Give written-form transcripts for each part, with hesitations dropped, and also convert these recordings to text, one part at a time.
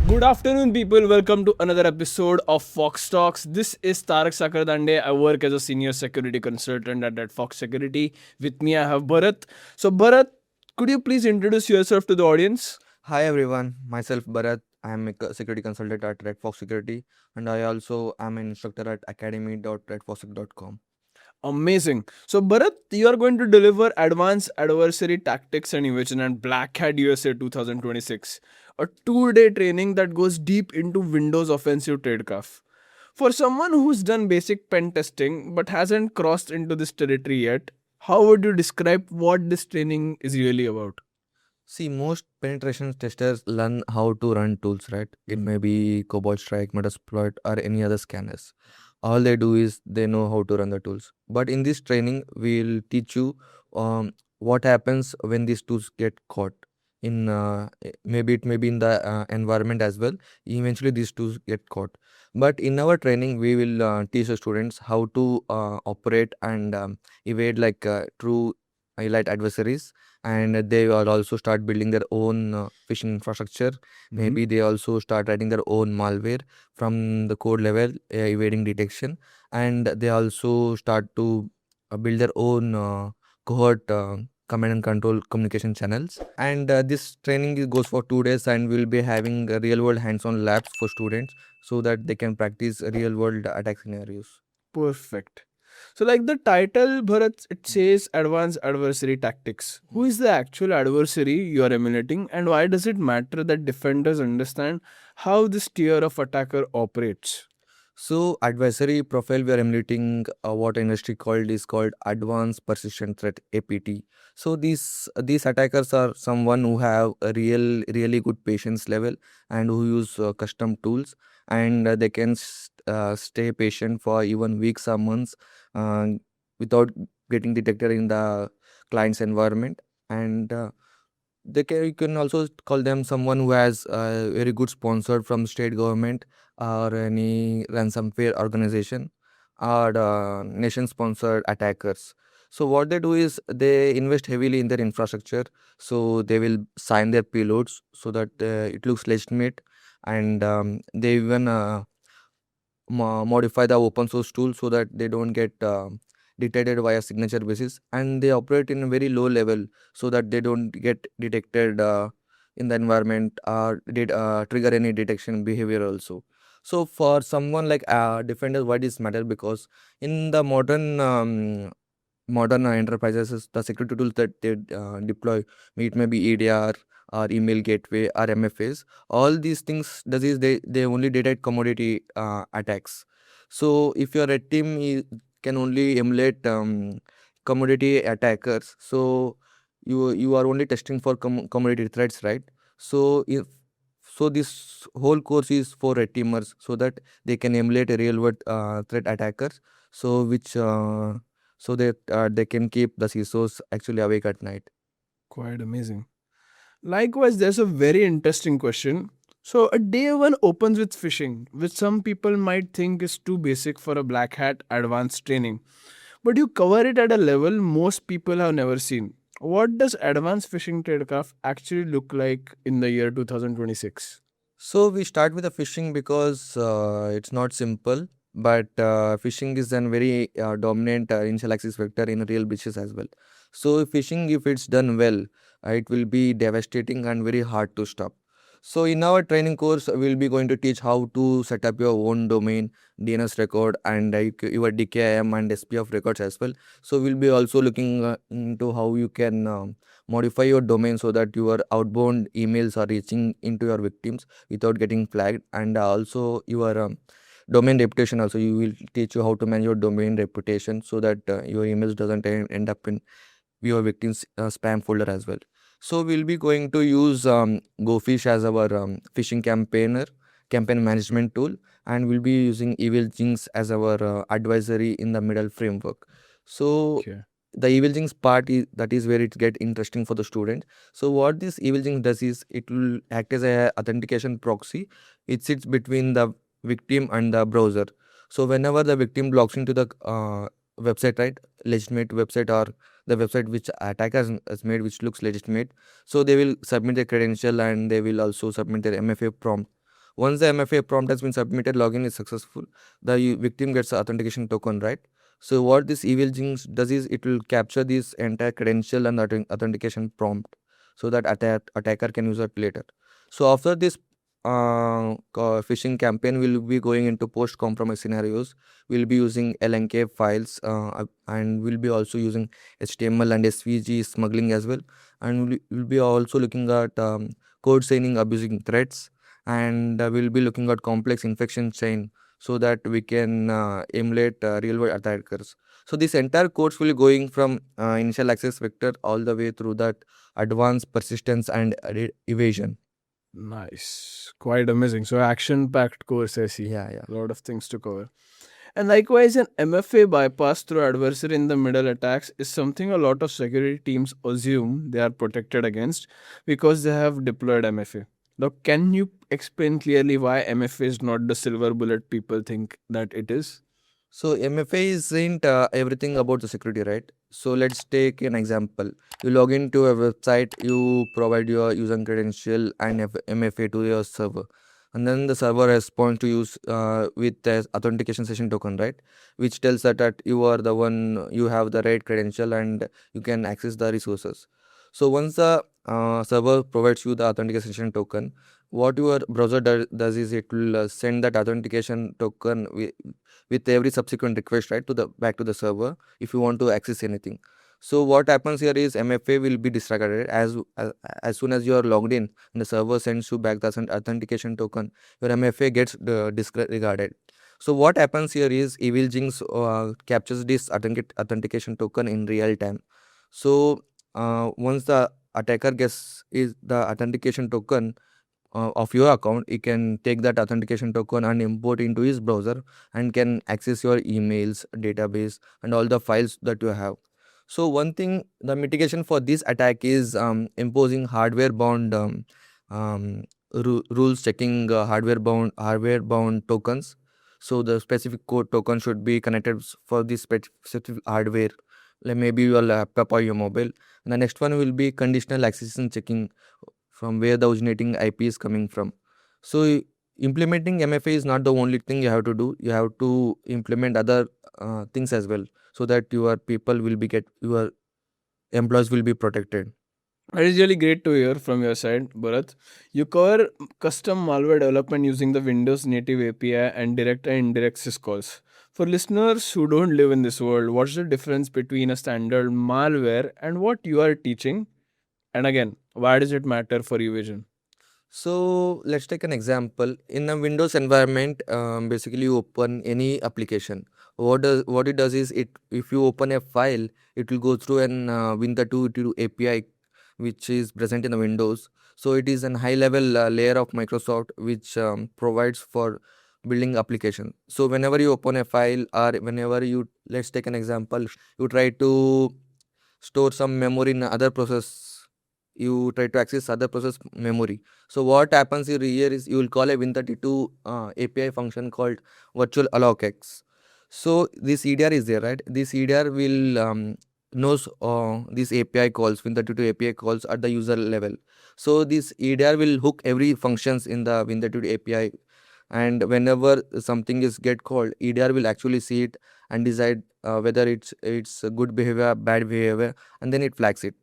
Good afternoon, people. Welcome to another episode of Fox Talks. This is Tarak Sakhardande. I work as a senior security consultant at Redfox Security. With me, I have Bharath. So, Bharath, could you please introduce yourself to the audience? Hi everyone, myself Bharat. I am a security consultant at Redfox Security, and I also am an instructor at academy.redfox.com. Amazing. So, Bharat, you are going to deliver Advanced Adversary Tactics and Evasion and Black Hat USA 2026, a 2-day training that goes deep into Windows offensive tradecraft. For someone who's done basic pen testing but hasn't crossed into this territory yet, how would you describe what this training is really about? See, most penetration testers learn how to run tools, right? It may be Cobalt Strike, Metasploit, or any other scanners. All they do is they know how to run the tools. But in this training, we'll teach you what happens when these tools get caught. Maybe it may be in the environment as well. Eventually, these tools get caught. But in our training, we will teach the students how to operate and evade true highlight adversaries, and they will also start building their own phishing infrastructure. Maybe they also start writing their own malware from the code level, evading detection, and they also start to build their own cohort command and control communication channels. And this training goes for 2 days, and we'll be having real world hands-on labs for students so that they can practice real world attack scenarios. Perfect. So, like the title, Bharat, it says Advanced Adversary Tactics. Who is the actual adversary you are emulating, and why does it matter that defenders understand how this tier of attacker operates? So adversary profile we are emulating what industry called advanced persistent threat APT. So these attackers are someone who have a really good patience level and who use custom tools, and they can stay patient for even weeks or months uh, without getting detected in the client's environment. And you can also call them someone who has very good sponsored from state government or any ransomware organization or nation sponsored attackers. So what they do is they invest heavily in their infrastructure, so they will sign their payloads so that it looks legitimate, and they even modify the open source tool so that they don't get detected via signature basis, and they operate in a very low level so that they don't get detected in the environment or did trigger any detection behavior also. So for someone like defenders, why this matter? Because in the modern enterprises, the security tools that they deploy, it may be EDR or email gateway or MFAs. All these things does is they only detect commodity attacks. So if your red team can only emulate commodity attackers, so you are only testing for commodity threats, right? So if so this whole course is for red teamers so that they can emulate a real world threat attackers, so which so that they can keep the CISOs actually awake at night. Quite amazing. Likewise, there's a very interesting question. So, a day one opens with phishing, which some people might think is too basic for a black hat advanced training. But you cover it at a level most people have never seen. What does advanced phishing tradecraft actually look like in the year 2026? So we start with the phishing because it's not simple, but phishing is a very dominant initial access vector in real breaches as well. So phishing, if it's done well, it will be devastating and very hard to stop. So in our training course, we'll be going to teach how to set up your own domain, DNS record, and your DKIM and SPF records as well. So we'll be also looking into how you can modify your domain so that your outbound emails are reaching into your victims without getting flagged, and also your domain reputation also. You will teach you how to manage your domain reputation so that your emails doesn't end up in your victims spam folder as well. So we'll be going to use GoFish as our phishing campaign management tool, and we'll be using Evil Jinx as our advisory in the middle framework. So Okay. the Evil Jinx part is that is where it get interesting for the student. So what this Evil Jinx does is it will act as a authentication proxy. It sits between the victim and the browser. So whenever the victim logs into the website, right, legitimate website or the website which attacker has made, which looks legitimate, so they will submit their credential and they will also submit their MFA prompt. Once the MFA prompt has been submitted, login is successful. The victim gets the authentication token, right? So what this evil jinx does is it will capture this entire credential and authentication prompt, so that attacker can use it later. So after this phishing campaign, will be going into post compromise scenarios. We'll be using LNK files, and we'll be also using HTML and SVG smuggling as well. And we'll be also looking at code signing abusing threats, and we'll be looking at complex infection chain, so that we can emulate real world attackers. So this entire course will be going from initial access vector all the way through that advanced persistence and evasion. Nice. Quite amazing. So action packed course, I see. Yeah, yeah. A lot of things to cover. And likewise, an MFA bypass through adversary in the middle attacks is something a lot of security teams assume they are protected against because they have deployed MFA. Now, can you explain clearly why MFA is not the silver bullet people think that it is? So MFA isn't everything about the security, right? So let's take an example. You log into a website, you provide your user credential and MFA to your server, and then the server responds to you with the authentication session token, right? Which tells that you are the one, you have the right credential and you can access the resources. So once the server provides you the authentication session token, what your browser does is it will send that authentication token with every subsequent request, right, to the back to the server if you want to access anything. So what happens here is MFA will be disregarded as soon as you are logged in and the server sends you back the authentication token. Your MFA gets disregarded. So what happens here is Evil Jinx captures this authentication token in real time. So once the attacker gets is the authentication token of your account, he can take that authentication token and import into his browser and can access your emails, database, and all the files that you have. So one thing, the mitigation for this attack is imposing hardware bound rules, checking hardware bound tokens. So the specific code token should be connected for this specific hardware, like maybe your laptop or your mobile. And the next one will be conditional access and checking from where the originating IP is coming from. So implementing MFA is not the only thing you have to do. You have to implement other things as well, so that your people will be your employees will be protected. It is really great to hear from your side, Bharat. You cover custom malware development using the Windows native API and direct and indirect syscalls. For listeners who don't live in this world, what's the difference between a standard malware and what you are teaching? And again, why does it matter for Evasion? So let's take an example. In a Windows environment, basically you open any application. What it does is, it if you open a file, it will go through an Win32 API which is present in the Windows. So it is an high level layer of Microsoft which provides for building application. So whenever you open a file, or whenever you, let's take an example, you try to store some memory in other process, you try to access other process memory. So what happens here is you will call a Win32 API function called virtual allocx. So this EDR is there, right? This EDR will knows these API calls, Win32 API calls at the user level. So this EDR will hook every functions in the Win32 API, and whenever something is get called, EDR will actually see it and decide whether it's a good behavior, bad behavior, and then it flags it.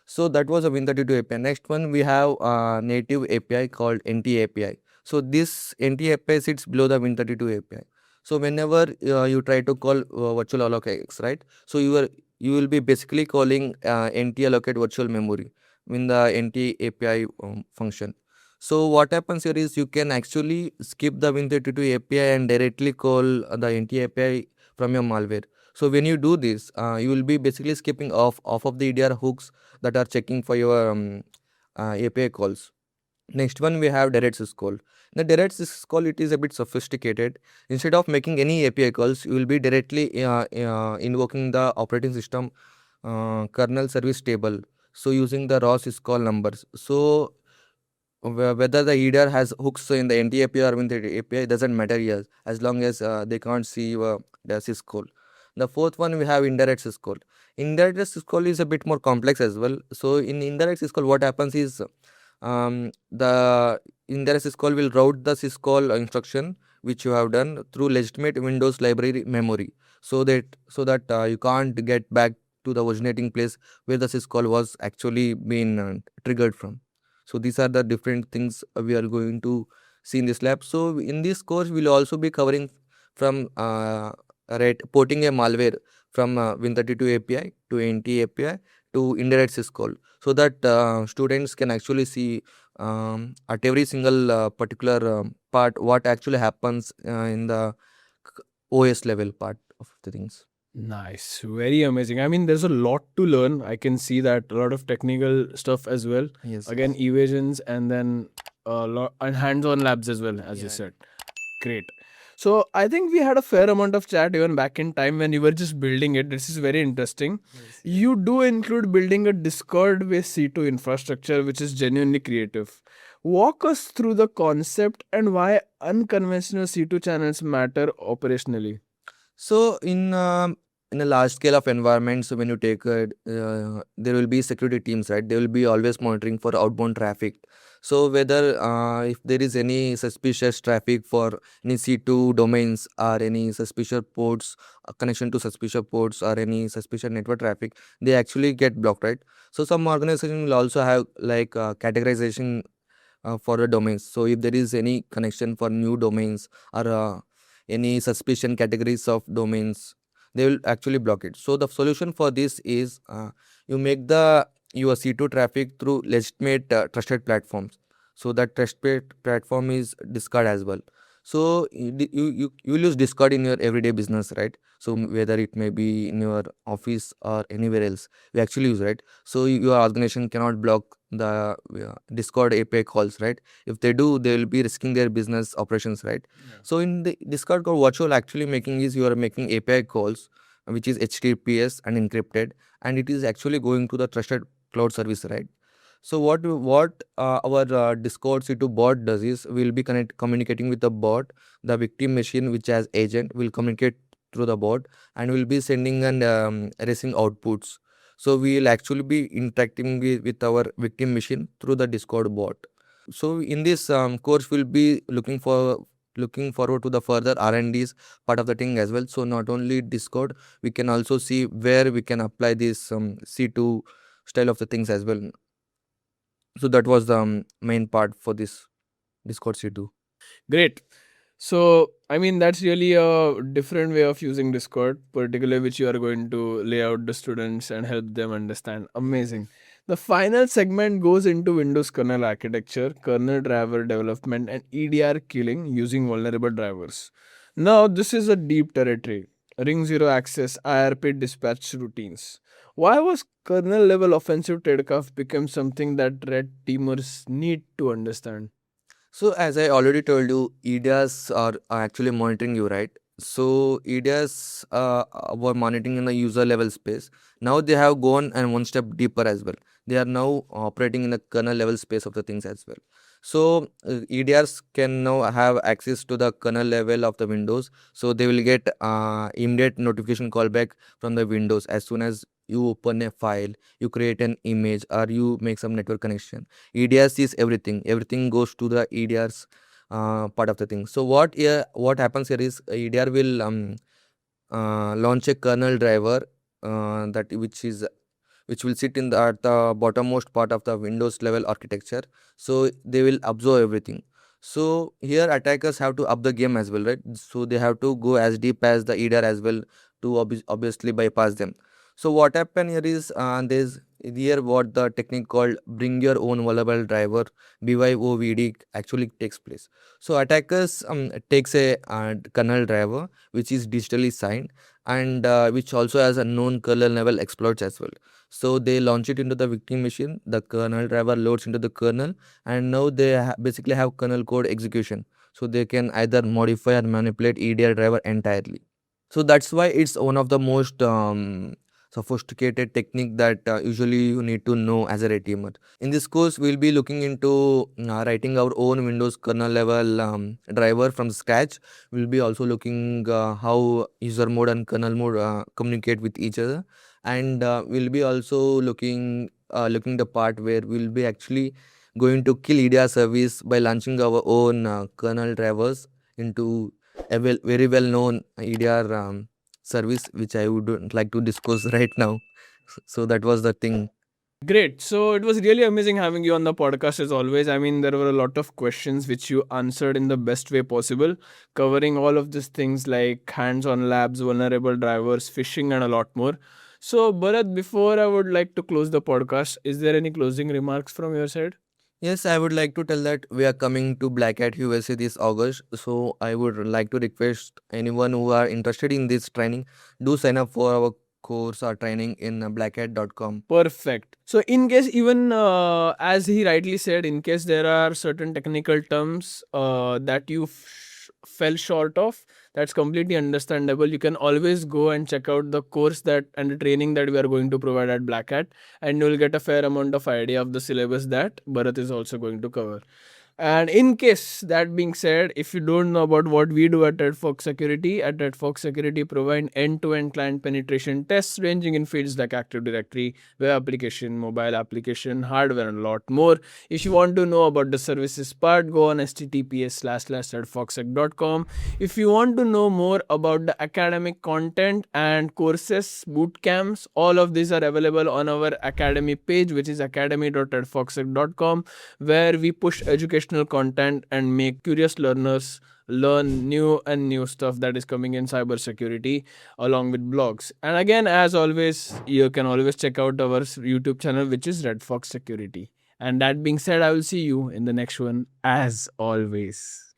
So that was a Win32 API. Next one, we have a native API called NT API. So this NT API sits below the Win32 API. So whenever you try to call virtual allocate, right? So you will be basically calling NT allocate virtual memory in the NT API function. So what happens here is you can actually skip the Win32 API and directly call the NT API from your malware. So when you do this, you will be basically skipping off of the EDR hooks that are checking for your API calls. Next one, we have direct syscall. The direct syscall, it is a bit sophisticated. Instead of making any API calls, you will be directly invoking the operating system kernel service table. So using the raw syscall numbers. So whether the EDR has hooks in the NT API or in the API doesn't matter here, as long as they can't see the syscall. The fourth one, we have indirect syscall. Indirect syscall is a bit more complex as well. So in indirect syscall, what happens is The indirect syscall will route the syscall instruction which you have done through legitimate Windows library memory, so that you can't get back to the originating place where the syscall was actually being triggered from. So these are the different things we are going to see in this lab. So in this course, we'll also be covering from porting a malware from Win32 API to NT API to indirect syscall, so that students can actually see at every single particular part what actually happens in the OS level part of the things. Nice, very amazing. I mean, there's a lot to learn. I can see that a lot of technical stuff as well. Yes. Again, evasions and then a lot and hands-on labs as well, as you Yeah. said. Great. So I think we had a fair amount of chat even back in time when you were just building it. This is very interesting. Yes. You do include building a Discord-based C2 infrastructure, which is genuinely creative. Walk us through the concept and why unconventional C2 channels matter operationally. So in a large scale of environment, so when you take it, there will be security teams, right? They will be always monitoring for outbound traffic. So whether if there is any suspicious traffic for any C2 domains or any suspicious ports, connection to suspicious ports or any suspicious network traffic, they actually get blocked, right? So some organization will also have like categorization for the domains. So if there is any connection for new domains or any suspicion categories of domains, they will actually block it. So the solution for this is you make the your C2 traffic through legitimate trusted platforms. So that trusted platform is Discord as well. So you will use Discord in your everyday business, right? So whether it may be in your office or anywhere else, we actually use, right? So your organization cannot block the Discord API calls, right? If they do, they will be risking their business operations, right? Yeah. So in the Discord call, what you're actually making is you are making API calls, which is HTTPS and encrypted, and it is actually going to the trusted cloud service, right? So what our Discord C2 bot does is we'll be communicating with the bot. The victim machine, which has agent, will communicate through the bot and will be sending and erasing outputs. So we will actually be interacting with our victim machine through the Discord bot. So in this course, we'll be looking forward to the further R&Ds part of the thing as well. So not only Discord, we can also see where we can apply this C2 style of the things as well. So that was the main part for this Discord C2. Great. So, I mean, that's really a different way of using Discord, particularly which you are going to lay out the students and help them understand. Amazing. The final segment goes into Windows kernel architecture, kernel driver development, and EDR killing using vulnerable drivers. Now, this is a deep territory. Ring zero access, IRP dispatch routines. Why was kernel level offensive tradecraft become something that red teamers need to understand? So as I already told you, EDAs are actually monitoring you, right? So EDAs were monitoring in the user level space. Now they have gone and one step deeper as well. They are now operating in the kernel level space of the things as well. So EDRs can now have access to the kernel level of the Windows. So they will get immediate notification callback from the Windows as soon as you open a file, you create an image, or you make some network connection. EDR sees everything. Everything goes to the EDR's part of the thing. So what happens here is EDR will launch a kernel driver that which will sit in at the bottommost part of the Windows level architecture. So they will absorb everything. So here attackers have to up the game as well, right? So they have to go as deep as the EDR as well to obviously bypass them. So what happened here is there's here what the technique called bring your own vulnerable driver BYOVD actually takes place. So attackers takes a kernel driver which is digitally signed and which also has a known kernel level exploits as well. So they launch it into the victim machine. The kernel driver loads into the kernel, and now they basically have kernel code execution. So they can either modify or manipulate EDR driver entirely. So that's why it's one of the most sophisticated technique that usually you need to know as a red teamer. In this course, we'll be looking into writing our own Windows kernel level driver from scratch. We'll be also looking how user mode and kernel mode communicate with each other, and we'll be also looking the part where we'll be actually going to kill EDR service by launching our own kernel drivers into a very well known EDR service, which I would like to discuss right now. So that was the thing. Great. So it was really amazing having you on the podcast as always. I mean, there were a lot of questions which you answered in the best way possible, covering all of these things like hands on labs, vulnerable drivers, phishing, and a lot more. So, Bharat, before I would like to close the podcast, is there any closing remarks from your side? Yes, I would like to tell that we are coming to Black Hat USA this August. So I would like to request anyone who are interested in this training, do sign up for our course or training in blackhat.com. Perfect. So, in case even as he rightly said, in case there are certain technical terms that you fell short of, that's completely understandable. You can always go and check out the course that and the training that we are going to provide at Black Hat, and you'll get a fair amount of idea of the syllabus that Bharat is also going to cover. And in case that being said, if you don't know about what we do at Redfox Security, at Redfox Security provide end-to-end client penetration tests ranging in fields like Active Directory, web application, mobile application, hardware, and a lot more. If you want to know about the services part, go on https://redfoxsec.com. If you want to know more about the academic content and courses, boot camps, all of these are available on our academy page, which is academy.redfoxsec.com, where we push educational content and make curious learners learn new stuff that is coming in cybersecurity along with blogs. And again, as always, you can always check out our YouTube channel, which is Redfox Security. And that being said, I will see you in the next one as always.